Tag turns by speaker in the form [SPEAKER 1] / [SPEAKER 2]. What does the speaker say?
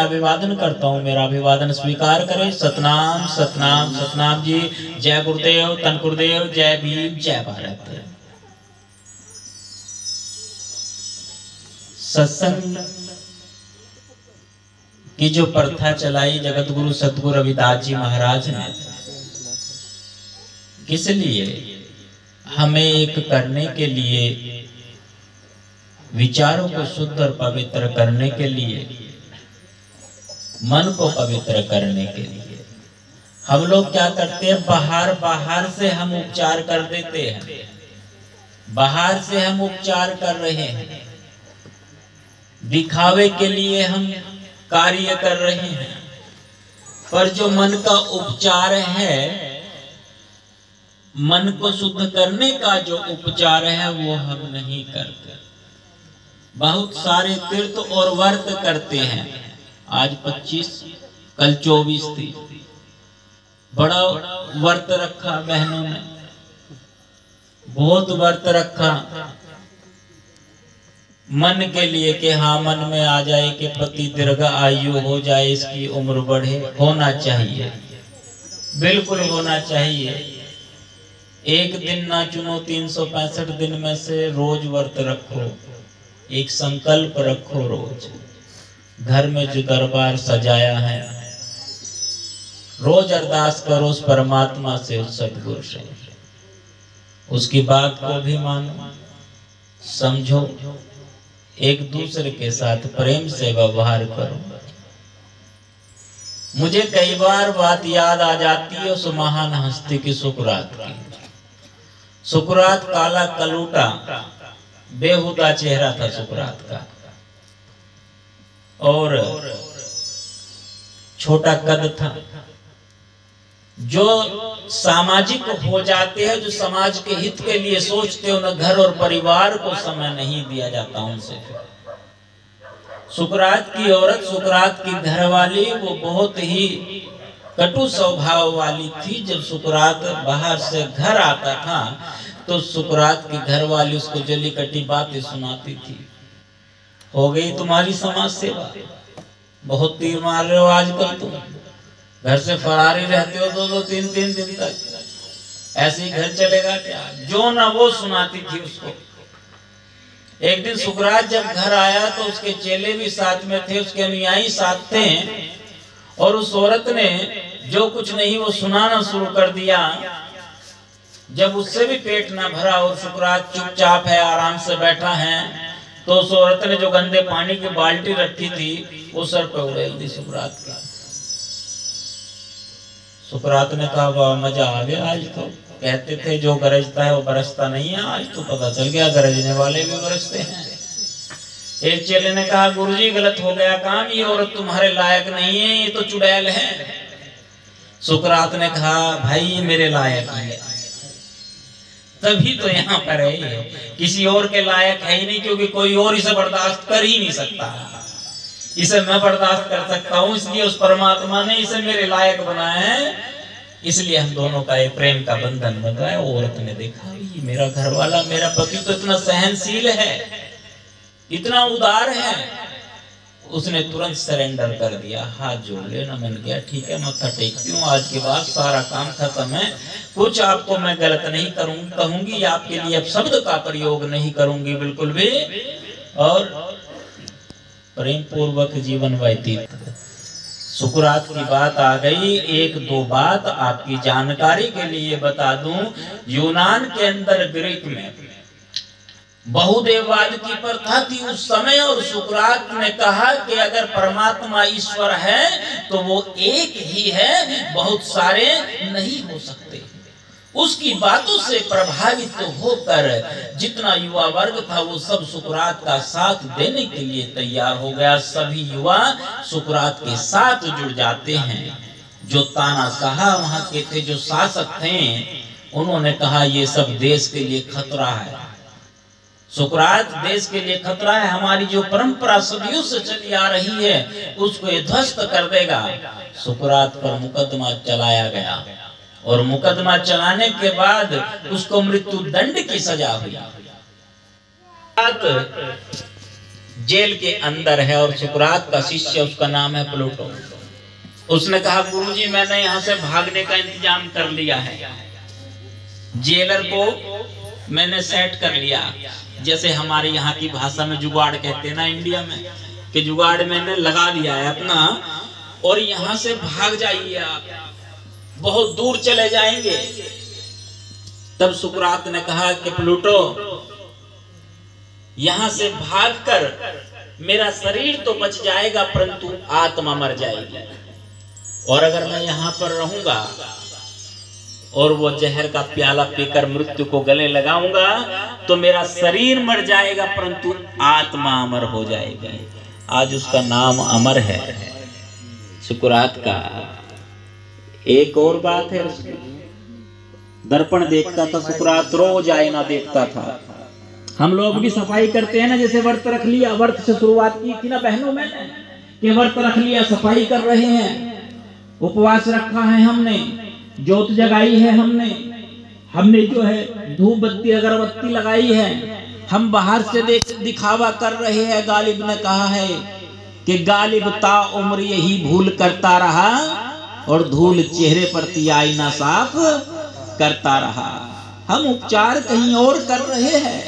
[SPEAKER 1] अभिवादन करता हूँ, मेरा अभिवादन स्वीकार करें। सतनाम सतनाम सतनाम जी। जय गुरुदेव, तन गुरुदेव, जय भीम, जय भारत। सत्संग की जो प्रथा चलाई जगत गुरु सतगुरु रविदास जी महाराज ने, किस लिए? हमें एक करने के लिए, विचारों को शुद्ध और पवित्र करने के लिए, मन को पवित्र करने के लिए। हम लोग क्या करते हैं, बाहर से हम उपचार कर देते हैं, बाहर से हम उपचार कर रहे हैं, दिखावे के लिए हम कार्य कर रहे हैं, पर जो मन का उपचार है, मन को शुद्ध करने का जो उपचार है वो हम नहीं करते। बहुत सारे तीर्थ और व्रत करते हैं। आज 25, कल 24 थी, बड़ा व्रत रखा बहनों ने, बहुत व्रत रखा मन के लिए कि हाँ मन में आ जाए कि पति दीर्घ आयु हो जाए, इसकी उम्र बढ़े। होना चाहिए, बिल्कुल होना चाहिए। एक दिन ना चुनो, 365 दिन में से रोज व्रत रखो, एक संकल्प रखो रोज। घर में जो दरबार सजाया है, रोज अरदास करो उस परमात्मा से, उस सतगुरु से, उसकी बात को भी मानो, समझो, एक दूसरे के साथ प्रेम से व्यवहार करो। मुझे कई बार बात याद आ जाती है उस महान हस्ती की, सुकरात की। सुकरात काला कलूटा बेहुदा चेहरा था सुकरात का, और छोटा कद था। जो सामाजिक हो जाते हैं, जो समाज के हित के लिए सोचते हो, न घर और परिवार को समय नहीं दिया जाता उनसे। सुकरात की औरत, सुकरात की घरवाली, वो बहुत ही कटु स्वभाव वाली थी। जब सुकरात बाहर से घर आता था तो सुकरात की घरवाली उसको जली कटी बातें सुनाती थी। हो गई तुम्हारी समाज सेवा, बहुत तीर मार रहे हो आजकल तुम, घर से फरारी रहते हो 2-2, 3-3 दिन तक, ऐसे ही घर चलेगा क्या? जो ना वो सुनाती थी उसको। एक दिन सुकरात जब घर आया तो उसके चेले भी साथ में थे, उसके अनुयायी साथ थे, और उस औरत ने जो कुछ नहीं वो सुनाना शुरू कर दिया। जब उससे भी पेट ना भरा और सुकरात चुपचाप है, आराम से बैठा है, तो उस औरत ने जो गंदे पानी की बाल्टी रखी थी वो सर पे उड़ेल दी सुकरात का। सुकरात ने कहा वाह मजा आ गया आज तो, कहते थे जो गरजता है वो बरसता नहीं है, आज तो पता चल गया गरजने वाले भी बरसते हैं। एक चेले ने कहा गुरुजी गलत हो गया काम, ये औरत तुम्हारे लायक नहीं है, ये तो चुड़ैल है। सुकरात ने कहा भाई ये मेरे लायक है, तभी तो यहाँ पर है, किसी और के लायक है ही नहीं, क्योंकि कोई और इसे बर्दाश्त कर ही नहीं सकता। इसे मैं बर्दाश्त कर सकता हूँ, इसलिए उस परमात्मा ने इसे मेरे लायक बनाया है, इसलिए हम दोनों का एक प्रेम का बंधन बन रहा है। औरत ने देखा मेरा घर वाला, मेरा पति तो इतना सहनशील है, इतना उदार है, उसने तुरंत सरेंडर कर दिया, हाथ जोड़ लेना। मैंने किया ठीक है, मत्था टेकती हूँ, आज के बाद सारा काम खत्म है, कुछ आपको मैं गलत नहीं कहूंगी, आपके लिए अब शब्द का प्रयोग नहीं करूंगी बिल्कुल भी, और प्रेम पूर्वक जीवन व्यतीत। सुकरात की बात आ गई। 1-2 बात आपकी जानकारी के लिए बता दूं, यूनान के अंदर ग्रीक में बहुदेववाद की प्रथा थी उस समय, और सुकरात ने कहा कि अगर परमात्मा ईश्वर है तो वो एक ही है, बहुत सारे नहीं हो सकते। उसकी बातों से प्रभावित होकर जितना युवा वर्ग था वो सब सुकरात का साथ देने के लिए तैयार हो गया। सभी युवा सुकरात के साथ जुड़ जाते हैं। जो तानाशाह वहां के थे, जो शासक थे, उन्होंने कहा ये सब देश के लिए खतरा है, सुकरात देश के लिए खतरा है, हमारी जो परंपरा सदियों से चली आ रही है उसको ये ध्वस्त कर देगा। सुकरात पर मुकदमा चलाया गया, और मुकदमा चलाने के बाद उसको मृत्यु दंड की सजा हुई। जेल के अंदर है और सुकरात का शिष्य, उसका नाम है प्लूटो। उसने कहा गुरुजी मैंने यहाँ से भागने का इंतजाम कर लिया है, जेलर को मैंने सेट कर लिया, जैसे हमारे यहाँ की भाषा में जुगाड़ कहते हैं ना इंडिया में, कि जुगाड़ मैंने लगा दिया है अपना, और यहाँ से भाग जाइए आप, बहुत दूर चले जाएंगे। तब सुकरात ने कहा कि प्लूटो यहाँ से भागकर मेरा शरीर तो बच जाएगा परंतु आत्मा मर जाएगी, और अगर मैं यहाँ पर रहूंगा और वो जहर का प्याला पीकर मृत्यु को गले लगाऊंगा तो मेरा शरीर मर जाएगा परंतु आत्मा अमर हो जाएगी। आज उसका नाम अमर है सुकरात का। एक और बात है, दर्पण देखता था सुकरात, रोज आईना देखता था। हम लोग भी सफाई करते हैं ना, जैसे व्रत रख लिया, व्रत से शुरुआत की थी ना बहनों मैंने, कि व्रत रख लिया, सफाई कर रहे हैं, उपवास रखा है हमने, ज्योत जगाई है हमने जो है धूप बत्ती अगरबत्ती लगाई है, हम बाहर से दिखावा कर रहे हैं। गालिब ने कहा है कि गालिब ता उम्र यही भूल करता रहा और धूल चेहरे पर आईना साफ करता रहा। हम उपचार कहीं और कर रहे हैं।